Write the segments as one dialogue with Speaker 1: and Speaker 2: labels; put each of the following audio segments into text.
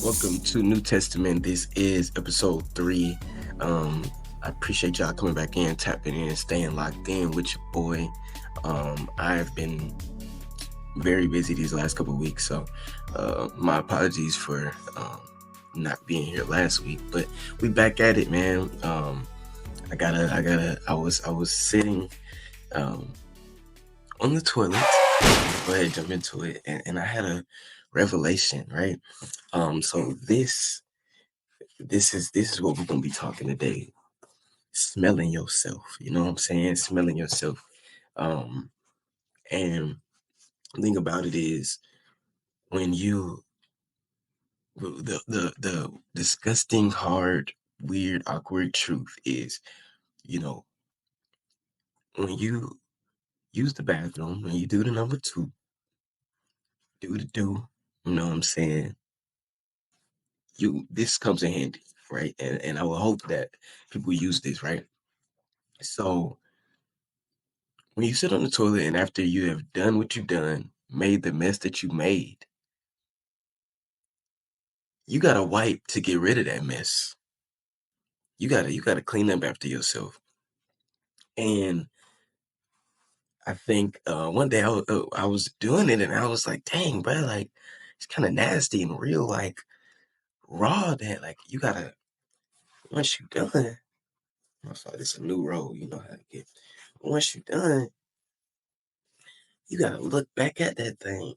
Speaker 1: Welcome to New Testament. This is episode 3. I appreciate y'all coming back in, tapping in, staying locked in with your boy. I've been very busy these last couple of weeks, so my apologies for not being here last week. But we back at it, man. I was sitting on the toilet. Go ahead, jump into it, and I had a revelation, right? So this is what we're gonna be talking today. Smelling yourself. You know what I'm saying? Smelling yourself. Um, and the thing about it is when you the disgusting, hard, weird, awkward truth is, you know, when you use the bathroom, when you do the number two, you know what I'm saying? This comes in handy, right? And I will hope that people use this, right? So when you sit on the toilet and after you have done what you've done, made the mess that you made, you gotta wipe to get rid of that mess. You gotta clean up after yourself. And I think one day I was doing it and I was like, dang, bro, like it's kind of nasty and real, like raw. That like you gotta once you done. I was like, it's a new role, you know how to get. Once you done, you gotta look back at that thing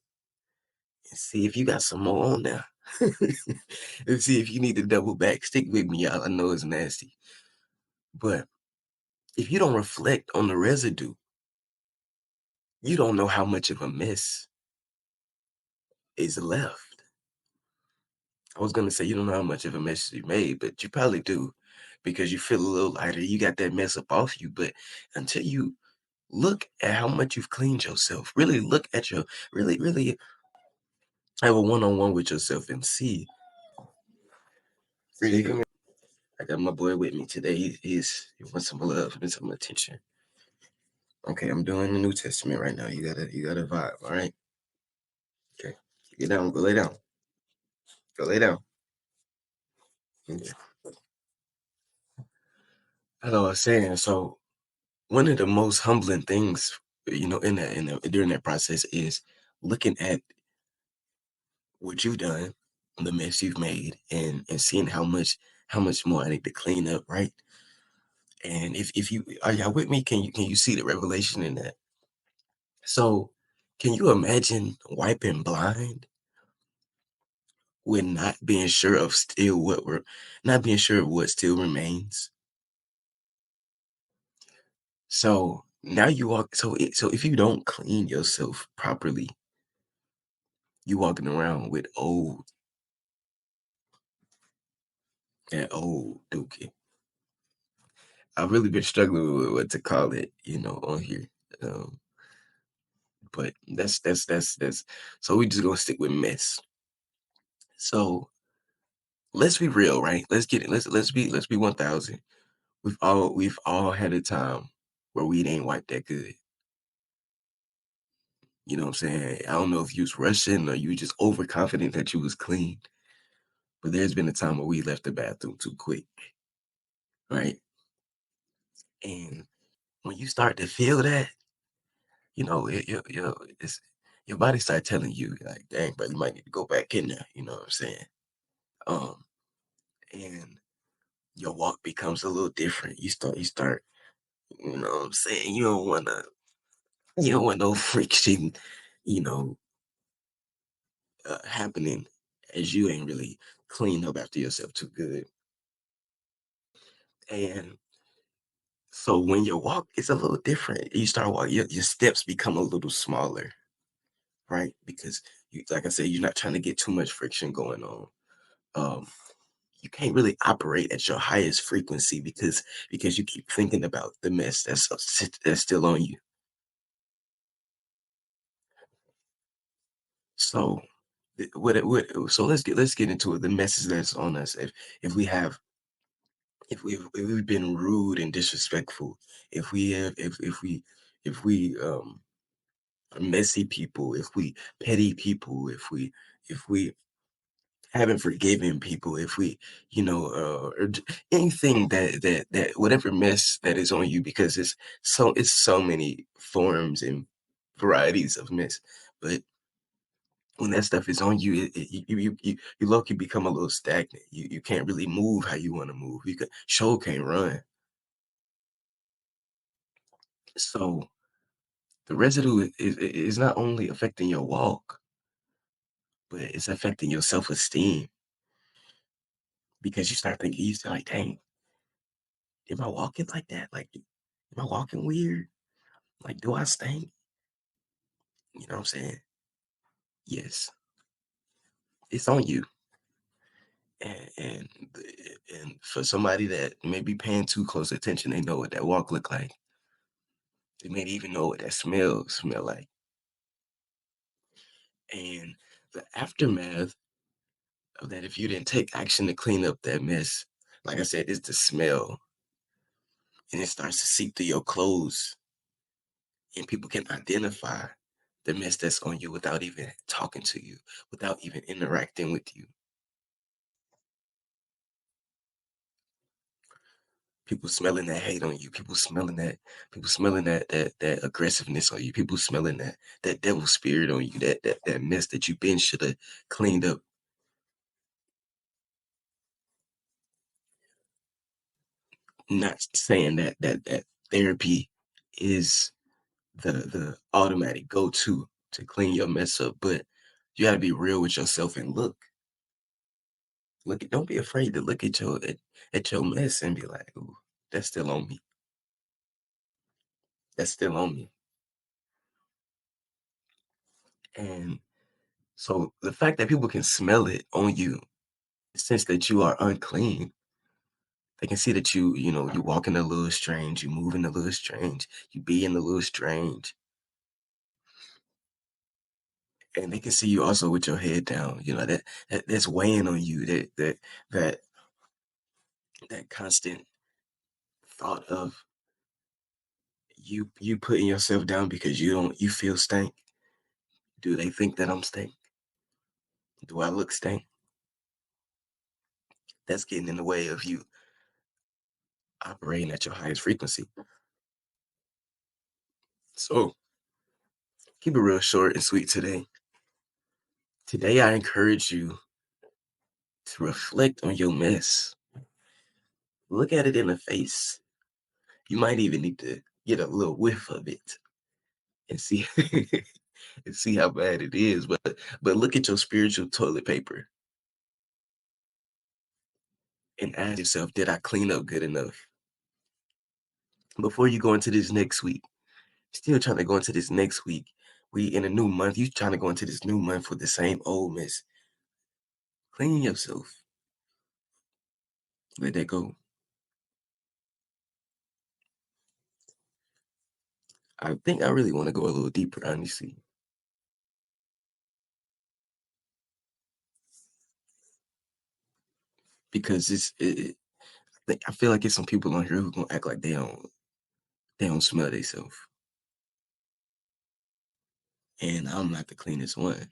Speaker 1: and see if you got some more on there. And see if you need to double back. Stick with me, y'all. I know it's nasty. But if you don't reflect on the residue, you don't know how much of a mess is left. I was gonna say you don't know how much of a mess you made, but you probably do because you feel a little lighter. You got that mess up off you. But until you look at how much you've cleaned yourself, really look at your really have a one-on-one with yourself and see. Really, come here. I got my boy with me today. He wants some love and some attention. Okay, I'm doing the New Testament right now. You gotta vibe, all right? Okay. Get down, go lay down. Go lay down. Okay. As I was saying, so one of the most humbling things, during that process is looking at what you've done, the mess you've made, and seeing how much more I need to clean up, right? And if you are y'all with me, can you see the revelation in that? So can you imagine wiping blind with not being sure of what still remains? So now you walk so if you don't clean yourself properly, you walking around with old dookie. I've really been struggling with what to call it, on here. Um, but that's so we just gonna stick with mess. So let's be real, right? Let's get it. Let's be 1,000. We've all had a time where we ain't wiped that good. You know what I'm saying? I don't know if you was rushing or you just overconfident that you was clean, but there's been a time where we left the bathroom too quick, right? And when you start to feel that, your body start telling you like, dang, bro, you might need to go back in there. You know what I'm saying? Um, and your walk becomes a little different. You start, you know what I'm saying? You don't want no friction, you know, happening as you ain't really cleaned up after yourself too good. And so when you walk, it's a little different. You start walking, your steps become a little smaller, right? Because like I said, you're not trying to get too much friction going on. Um, you can't really operate at your highest frequency because you keep thinking about the mess that's still on you. So so let's get into it. The message that's on us. If we have if we've been rude and disrespectful, if we have if we are messy people, if we petty people, if we haven't forgiven people, if we, anything that whatever mess that is on you, because it's so many forms and varieties of mess. But when that stuff is on you, you low key become a little stagnant. You can't really move how you want to move. You can show can't run. So the residue is not only affecting your walk, but it's affecting your self esteem, because you start thinking, you start like, dang, am I walking like that? Like, am I walking weird? Like, do I stink? You know what I'm saying? Yes, it's on you. And for somebody that may be paying too close attention, they know what that walk look like. They may even know what that smell like. And the aftermath of that, if you didn't take action to clean up that mess, like I said, is the smell. And it starts to seep through your clothes. And people can identify the mess that's on you without even talking to you, without even interacting with you. People smelling that hate on you. People smelling that aggressiveness on you. People smelling that devil spirit on you. That mess that you been should have cleaned up. Not saying that therapy is the automatic go to clean your mess up, but you got to be real with yourself and look. Don't be afraid to look at your mess and be like, "Ooh, that's still on me. That's still on me." And so the fact that people can smell it on you, sense that you are unclean, they can see that you walking a little strange, you moving a little strange, you being a little strange, and they can see you also with your head down. That's weighing on you. That that constant thought of you putting yourself down because you feel stank. Do they think that I'm stank? Do I look stank? That's getting in the way of you operating at your highest frequency. So keep it real short and sweet today. Today, I encourage you to reflect on your mess. Look at it in the face. You might even need to get a little whiff of it and see and see how bad it is. But look at your spiritual toilet paper and ask yourself, did I clean up good enough? Before you go into this next week, still trying to go into this next week. We in a new month. You trying to go into this new month with the same old mess. Clean yourself. Let that go. I think I really want to go a little deeper, honestly, because I feel like it's some people on here who gonna act like they don't smell themselves, and I'm not the cleanest one,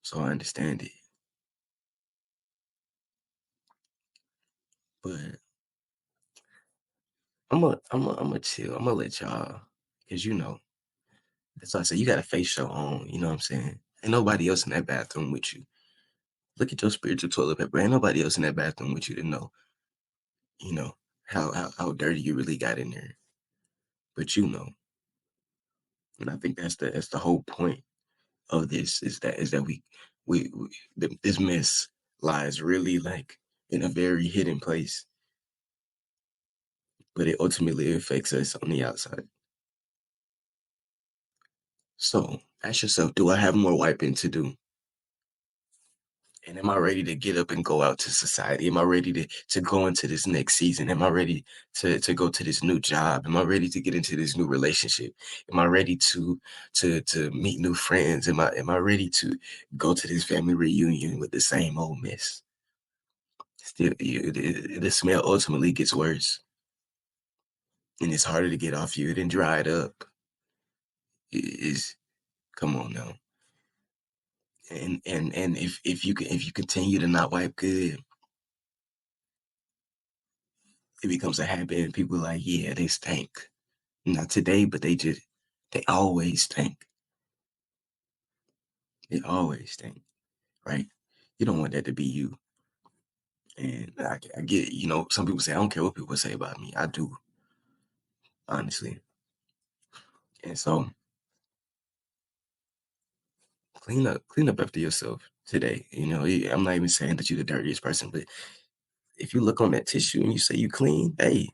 Speaker 1: so I understand it. But I'm gonna chill. I'm gonna let y'all, cause that's why I say you gotta face your own. You know what I'm saying? Ain't nobody else in that bathroom with you. Look at your spiritual toilet paper. Ain't nobody else in that bathroom with you to know, you know, how dirty you really got in there. But and I think that's the whole point of this is that this mess lies really like in a very hidden place, but it ultimately affects us on the outside. So ask yourself, do I have more wiping to do? And am I ready to get up and go out to society? Am I ready to go into this next season? Am I ready to go to this new job? Am I ready to get into this new relationship? Am I ready to meet new friends? Am I ready to go to this family reunion with the same old mess? Still, the smell ultimately gets worse, and it's harder to get off you than dry it up. Is Come on now. And if you continue to not wipe good, it becomes a habit, and people are like, yeah, they stink. Not today, but they always stink. They always stink, right? You don't want that to be you. And I get, some people say, I don't care what people say about me. I do, honestly. And so clean up after yourself today. I'm not even saying that you're the dirtiest person, but if you look on that tissue and you say you clean, hey,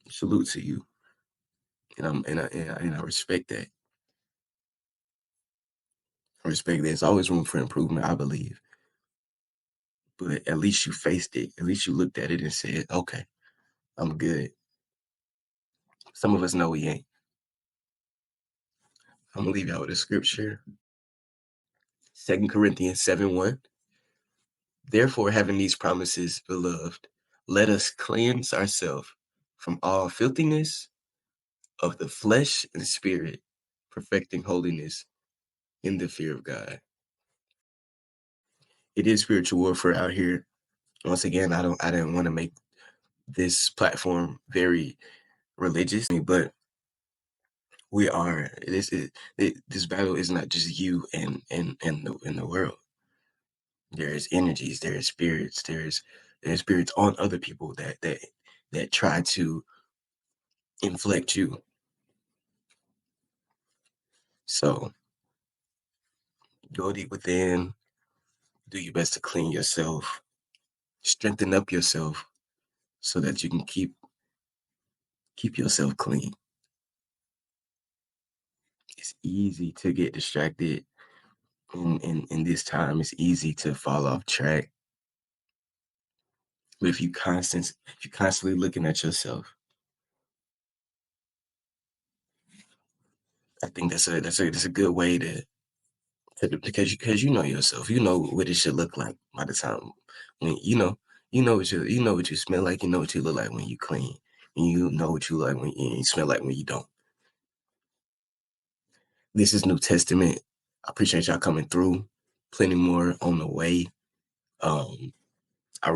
Speaker 1: salute to you. And I respect that. I respect there's always room for improvement, I believe. But at least you faced it. At least you looked at it and said, okay, I'm good. Some of us know we ain't. I'm gonna leave y'all with a scripture. 2 Corinthians 7:1. Therefore, having these promises, beloved, let us cleanse ourselves from all filthiness of the flesh and spirit, perfecting holiness in the fear of God. It is spiritual warfare out here. Once again, I didn't want to make this platform very religious, but we are. This battle is not just you and the world. There's energies, there's spirits, there's spirits on other people that try to inflect you. So go deep within, do your best to clean yourself, strengthen up yourself so that you can keep yourself clean. It's easy to get distracted in this time. It's easy to fall off track. But if you're constantly looking at yourself, I think that's a good way because you know yourself. You know what it should look like by the time when you know what you smell like. You know what you look like when you clean. And you know what you like when you smell like when you don't. This is New Testament. I appreciate y'all coming through. Plenty more on the way. Um, I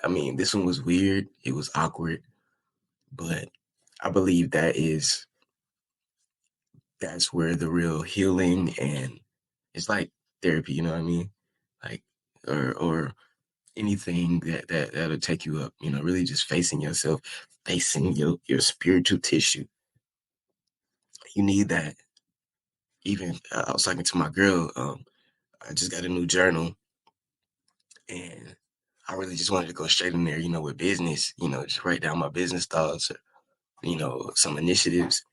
Speaker 1: mean, this one was weird. It was awkward, but I believe that's where the real healing, and it's like therapy, you know what I mean? Like, or anything that'll take you up, really just facing yourself, facing your spiritual tissue. You need that. Even I was talking to my girl, I just got a new journal, and I really just wanted to go straight in there, with business, just write down my business thoughts, or, some initiatives.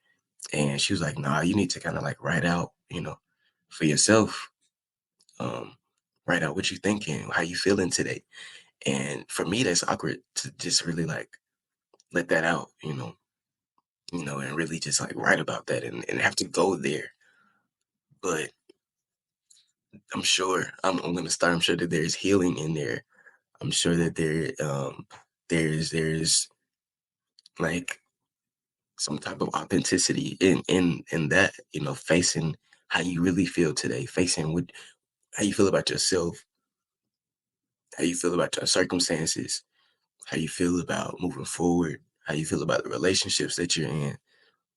Speaker 1: And she was like, nah, you need to kind of like write out, for yourself, um, write out what you're thinking, how you feeling today. And for me, that's awkward to just really like let that out, and really just like write about that and have to go there. But I'm gonna start. I'm sure that there's healing in there. I'm sure that there's like some type of authenticity in that, facing how you really feel today, facing how you feel about yourself, how you feel about your circumstances, how you feel about moving forward, how you feel about the relationships that you're in,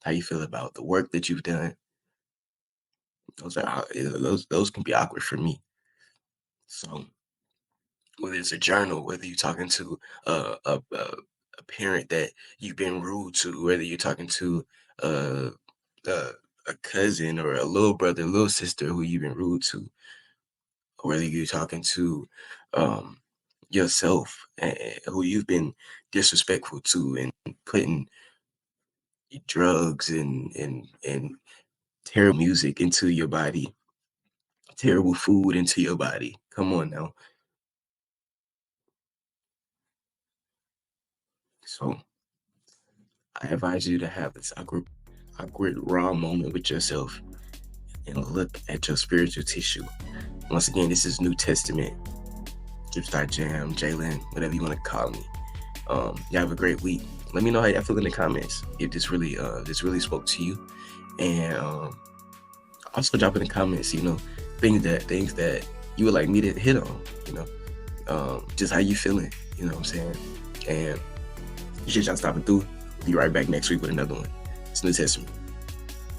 Speaker 1: how you feel about the work that you've done. Those can be awkward for me. So whether it's a journal, whether you're talking to a parent that you've been rude to, whether you're talking to uh, uh, a cousin or a little brother, little sister who you've been rude to, or whether you're talking to um, yourself, who you've been disrespectful to and putting drugs and terrible music into your body, terrible food into your body. Come on now. So I advise you to have this awkward raw moment with yourself and look at your spiritual tissue. Once again, this is New Testament. Jam, Jalen, whatever you want to call me. You have a great week. Let me know how you feel in the comments if this really spoke to you. And Also drop in the comments, things that you would like me to hit on, just how you feeling, you know what I'm saying? And appreciate y'all stopping through. We'll be right back next week with another one. It's New Testament.